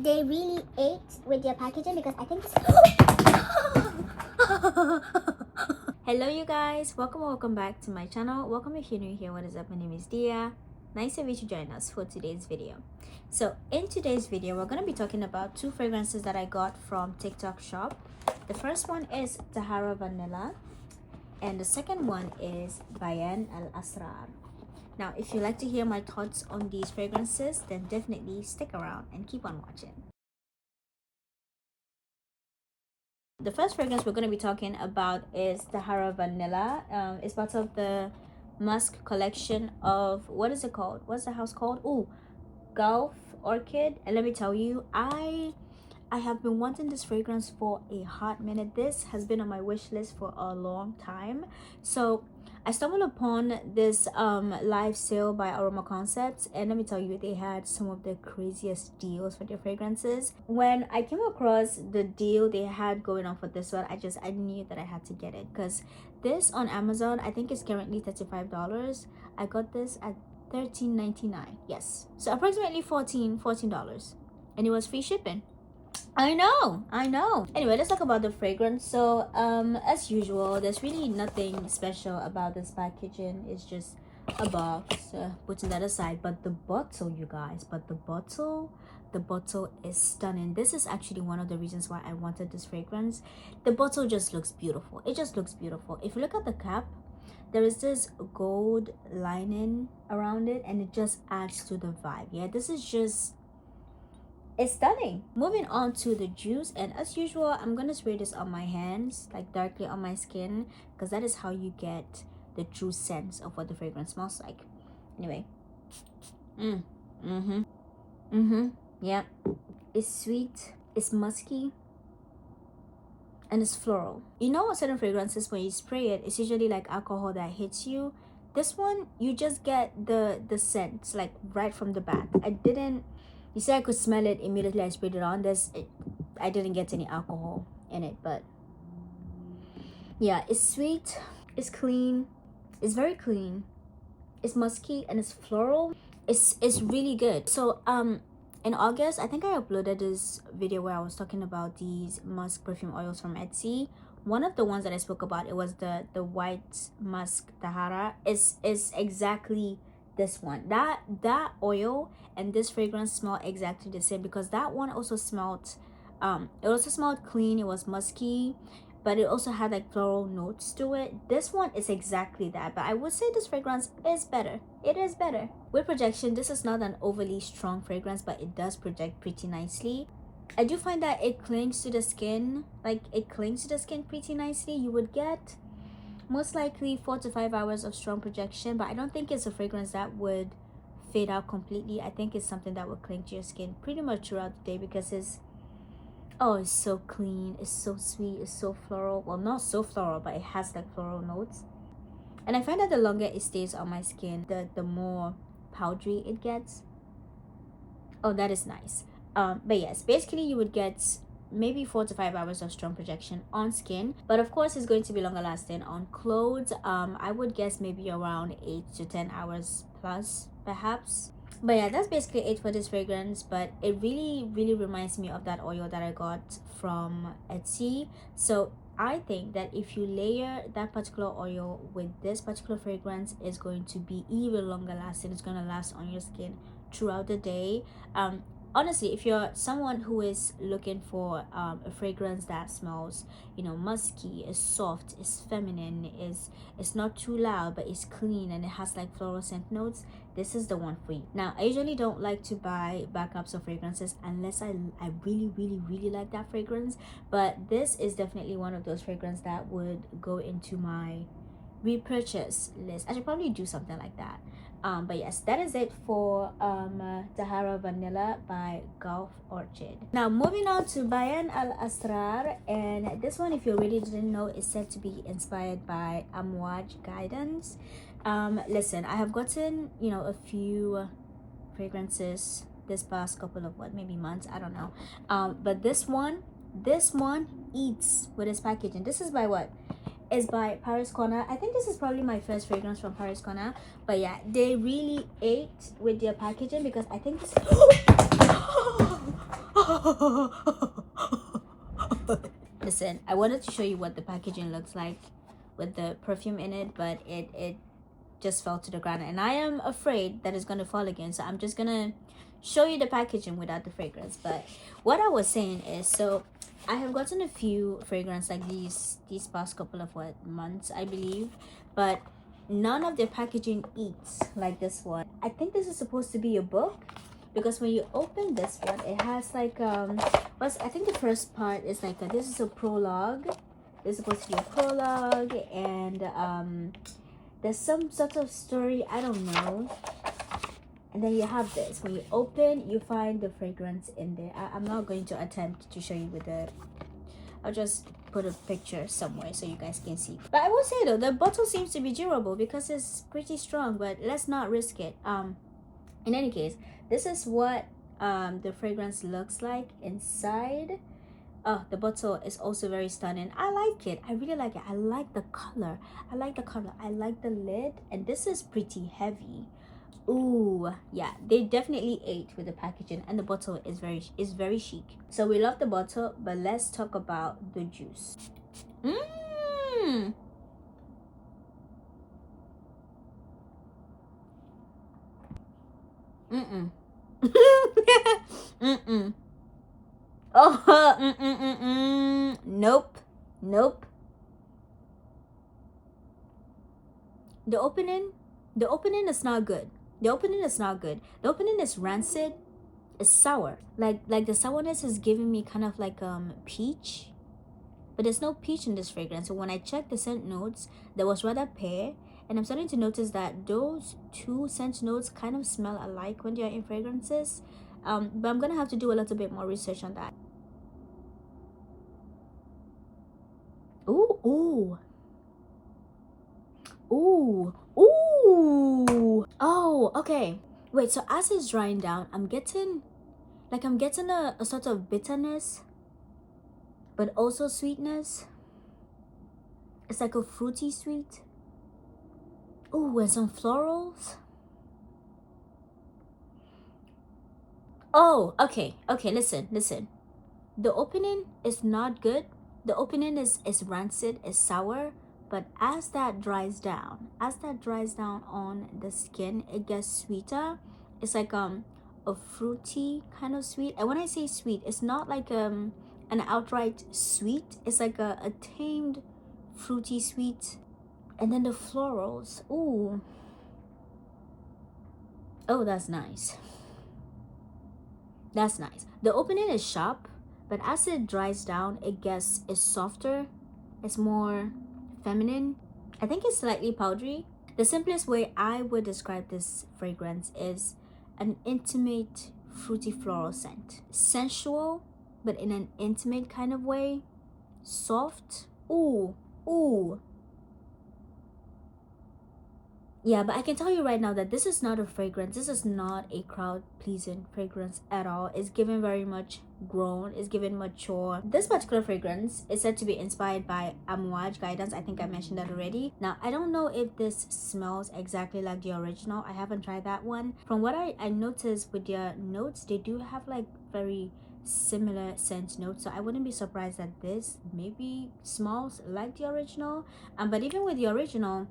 They really ate with their packaging because I think Hello you guys, welcome back to my channel. Welcome if you're new here. What is up? My name is Dia. Nice of you to join us for today's video. So in today's video we're going to be talking about two fragrances that I got from TikTok shop. The first one is Tahara Vanilla and the second one is Bayn Al Asrar. Now if you like to hear my thoughts on these fragrances, then definitely stick around and keep on watching. The first fragrance we're going to be talking about is Tahara Vanilla. It's part of the Musk collection of, what is it called? What's the house called? Oh, Gulf Orchid. And let me tell you, I have been wanting this fragrance for a hot minute. This has been on my wish list for a long time. So I stumbled upon this live sale by Aroma Concepts, and let me tell you, they had some of the craziest deals for their fragrances. When I came across the deal they had going on for this one, I knew that I had to get it, because this on Amazon I think is currently $35. I got this at $13.99. yes, so approximately $14, and it was free shipping. I know. Anyway, let's talk about the fragrance. So as usual, there's really nothing special about this packaging. It's just a box, putting that aside. But the bottle, you guys, the bottle is stunning. This is actually one of the reasons why I wanted this fragrance. The bottle just looks beautiful. It just looks beautiful. If you look at the cap, there is this gold lining around it, and it just adds to the vibe. Yeah, this is just, it's stunning. Moving on to the juice, and as usual I'm gonna spray this on my hands, like directly on my skin, because that is how you get the true sense of what the fragrance smells like. Anyway, yeah, it's sweet, it's musky, and it's floral. You know, certain fragrances, when you spray it, it's usually like alcohol that hits you. This one, you just get the scent like right from the bat. You see, I could smell it immediately I sprayed it on. I didn't get any alcohol in it, but yeah, it's sweet, it's clean, it's very clean, it's musky, and it's floral. It's really good. So in August, I think I uploaded this video where I was talking about these musk perfume oils from Etsy. One of the ones that I spoke about, it was the white musk Tahara. Is exactly this one. That oil and this fragrance smell exactly the same, because that one also smelled it also smelled clean, it was musky, but it also had like floral notes to it. This one is exactly that, but I would say this fragrance is better. It is better. With projection, this is not an overly strong fragrance, but it does project pretty nicely. I do find that it clings to the skin, pretty nicely. You would get most likely 4 to 5 hours of strong projection, but I don't think it's a fragrance that would fade out completely. I think it's something that will cling to your skin pretty much throughout the day, because it's so clean, it's so sweet, it's so floral. Well, not so floral, but it has like floral notes, and I find that the longer it stays on my skin, the more powdery it gets. Oh, that is nice. But yes, basically you would get maybe 4 to 5 hours of strong projection on skin, but of course it's going to be longer lasting on clothes. I would guess maybe around 8 to 10 hours plus, perhaps. But yeah, that's basically it for this fragrance. But it really reminds me of that oil that I got from Etsy. So I think that if you layer that particular oil with this particular fragrance, is going to be even longer lasting. It's going to last on your skin throughout the day. Honestly, if you're someone who is looking for a fragrance that smells, you know, musky, is soft, is feminine, is not too loud, but it's clean, and it has like floral scent notes, this is the one for you. Now, I usually don't like to buy backups of fragrances unless I really like that fragrance, but this is definitely one of those fragrances that would go into my repurchase list. I should probably do something like that. But yes, that is it for Tahara Vanilla by Gulf Orchid. Now moving on to Bayn Al Asrar, and this one, if you really didn't know, is said to be inspired by Amouage guidance. Listen, I have gotten, you know, a few fragrances this past couple of maybe months, I don't know, but this one eats with its packaging. This is by what? Is by Paris Corner. I think this is probably my first fragrance from Paris Corner. But yeah, they really ate with their packaging, because I think this Listen, I wanted to show you what the packaging looks like with the perfume in it, but it just fell to the ground, and I am afraid that it's gonna fall again, so I'm just gonna show you the packaging without the fragrance. But what I was saying is, so I have gotten a few fragrance like these past couple of months, I believe, but none of their packaging eats like this one. I think this is supposed to be a book, because when you open this one, it has like I think the first part is like this is a prologue. This is supposed to be a prologue, and there's some sort of story, I don't know. And then you have this. When you open, you find the fragrance in there. I'm not going to attempt to show you with the... I'll just put a picture somewhere so you guys can see. But I will say though, the bottle seems to be durable because it's pretty strong, but let's not risk it. In any case, this is what the fragrance looks like inside. Oh, the bottle is also very stunning. I like it. I really like it. I like the color. I like the lid. And this is pretty heavy. Ooh, yeah, they definitely ate with the packaging, and the bottle is very chic. So we love the bottle, but let's talk about the juice. Mm. Mm-mm. Mm-mm. Oh, nope. The opening is not good. The opening is rancid. It's sour. Like the sourness is giving me kind of like peach, but there's no peach in this fragrance. So when I checked the scent notes, there was rather pear, and I'm starting to notice that those two scent notes kind of smell alike when they're in fragrances. But I'm gonna have to do a little bit more research on that. Ooh. Oh, okay. Wait, so as it's drying down, I'm getting a sort of bitterness, but also sweetness. It's like a fruity sweet. Ooh, and some florals. Oh, okay, listen. The opening is not good. The opening is rancid, is sour, but as that dries down on the skin, it gets sweeter. It's like a fruity kind of sweet. And when I say sweet, it's not like an outright sweet. It's like a tamed fruity sweet. And then the florals. Ooh. Oh, that's nice. The opening is sharp, but as it dries down, it's softer. It's more feminine. I think it's slightly powdery. The simplest way I would describe this fragrance is an intimate fruity floral scent. Sensual, but in an intimate kind of way. Soft. Ooh. Yeah, but I can tell you right now that this is not a fragrance. This is not a crowd-pleasing fragrance at all. It's given very much grown. It's given mature. This particular fragrance is said to be inspired by Amouage guidance. I think I mentioned that already. Now, I don't know if this smells exactly like the original. I haven't tried that one. From what I noticed with their notes, they do have like very similar scent notes, so I wouldn't be surprised that this maybe smells like the original. But even with the original,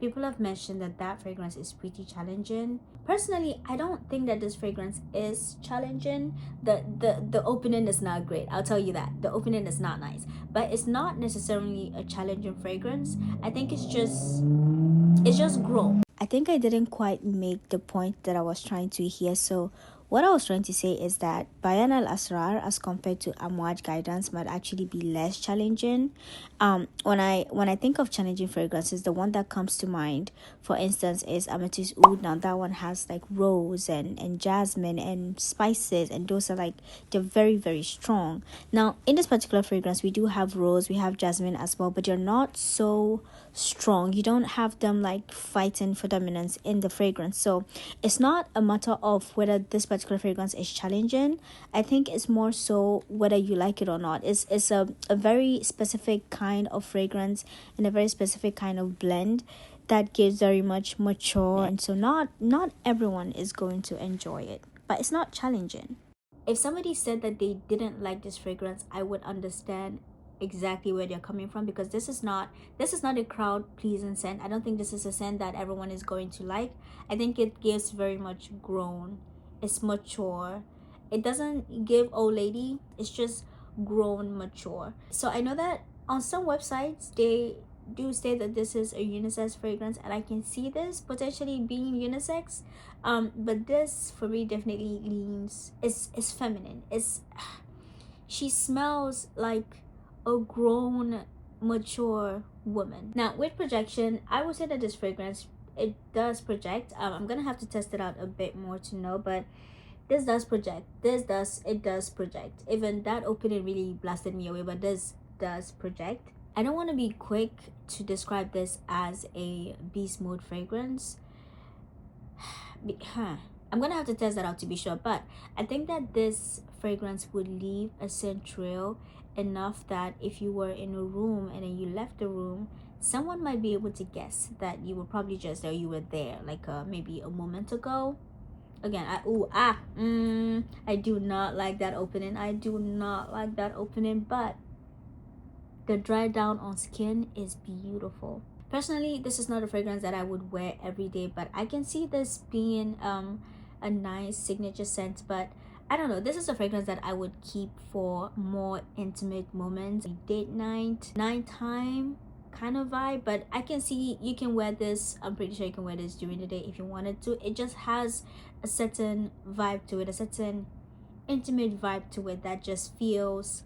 people have mentioned that fragrance is pretty challenging. Personally, I don't think that this fragrance is challenging. The opening is not great, I'll tell you that. The opening is not nice, but it's not necessarily a challenging fragrance. I think it's just grown. I think I didn't quite make the point that I was trying to here. So what I was trying to say is that Bayn Al Asrar, as compared to Amouage guidance, might actually be less challenging. When I think of challenging fragrances, the one that comes to mind, for instance, is Amethyst Oud. Now that one has like rose and jasmine and spices, and those are like, they're very, very strong. Now in this particular fragrance, we do have rose, we have jasmine as well, but they're not so strong. You don't have them like fighting for dominance in the fragrance. So it's not a matter of whether this particular fragrance is challenging. I think it's more so whether you like it or not. It's a very specific kind of fragrance and a very specific kind of blend that gives very much mature, and so not everyone is going to enjoy it, but it's not challenging. if somebody said that they didn't like this fragrance, I would understand exactly where they're coming from, because this is not a crowd pleasing scent. I don't think this is a scent that everyone is going to like. I think it gives very much grown. It's mature. It doesn't give old lady. It's just grown mature. So I know that on some websites they do say that this is a unisex fragrance, and I can see this potentially being unisex, but this for me definitely leans, it's feminine. She smells like a grown mature woman. Now with projection, I would say that this fragrance, it does project. I'm gonna have to test it out a bit more to know, but this does project. It does project. Even that opening really blasted me away, but this does project. I don't want to be quick to describe this as a beast mode fragrance. I'm gonna have to test that out to be sure, but I think that this fragrance would leave a scent trail enough that if you were in a room and then you left the room, someone might be able to guess that you were probably just there, you were there like maybe a moment ago. Again, I do not like that opening. I do not like that opening, but the dry down on skin is beautiful. Personally, this is not a fragrance that I would wear every day, but I can see this being a nice signature scent. But I don't know, this is a fragrance that I would keep for more intimate moments, date night time kind of vibe. But I can see you can wear this, I'm pretty sure you can wear this during the day if you wanted to. It just has a certain vibe to it, a certain intimate vibe to it that just feels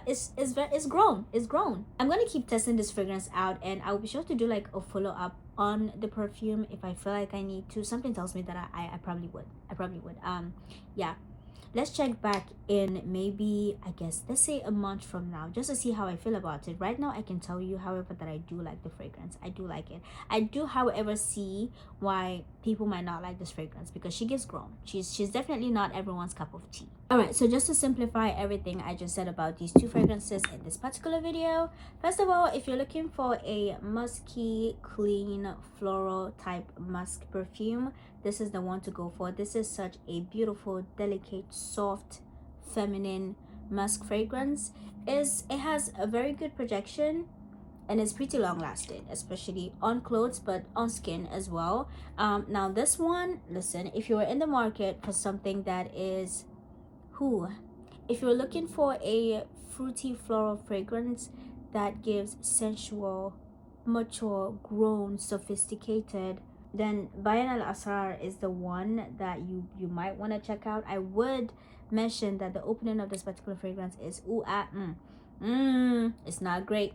it's grown. I'm gonna keep testing this fragrance out, and I'll be sure to do like a follow-up on the perfume if I feel like I need to. Something tells me that I probably would. Yeah, let's check back in maybe, I guess, let's say a month from now, just to see how I feel about it. Right now I can tell you, however, that I do like the fragrance. I do like it. I do, however, see why people might not like this fragrance, because she gets grown. She's definitely not everyone's cup of tea. All right, so just to simplify everything I just said about these two fragrances in this particular video, first of all, if you're looking for a musky, clean, floral type musk perfume, this is the one to go for. This is such a beautiful, delicate, soft, feminine musk fragrance. It has a very good projection, and it's pretty long lasting, especially on clothes, but on skin as well. Now this one, listen, if you're in the market for something that is if you're looking for a fruity floral fragrance that gives sensual, mature, grown, sophisticated, then Bayn Al Asrar is the one that you might want to check out. I would mention that the opening of this particular fragrance is it's not great,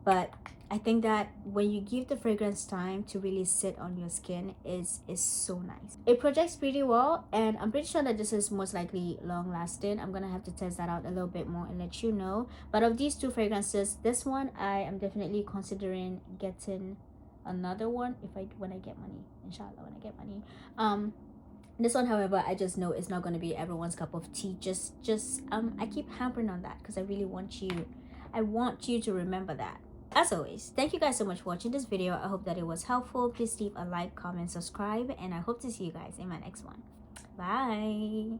but I think that when you give the fragrance time to really sit on your skin, is so nice. It projects pretty well, and I'm pretty sure that this is most likely long lasting. I'm gonna have to test that out a little bit more and let you know. But of these two fragrances, this one I am definitely considering getting another one when I get money, inshallah, when I get money. This one, however, I just know it's not going to be everyone's cup of tea. I keep hampering on that because I really want you to remember that. As always, thank you guys so much for watching this video. I hope that it was helpful. Please leave a like, comment, subscribe, and I hope to see you guys in my next one. Bye.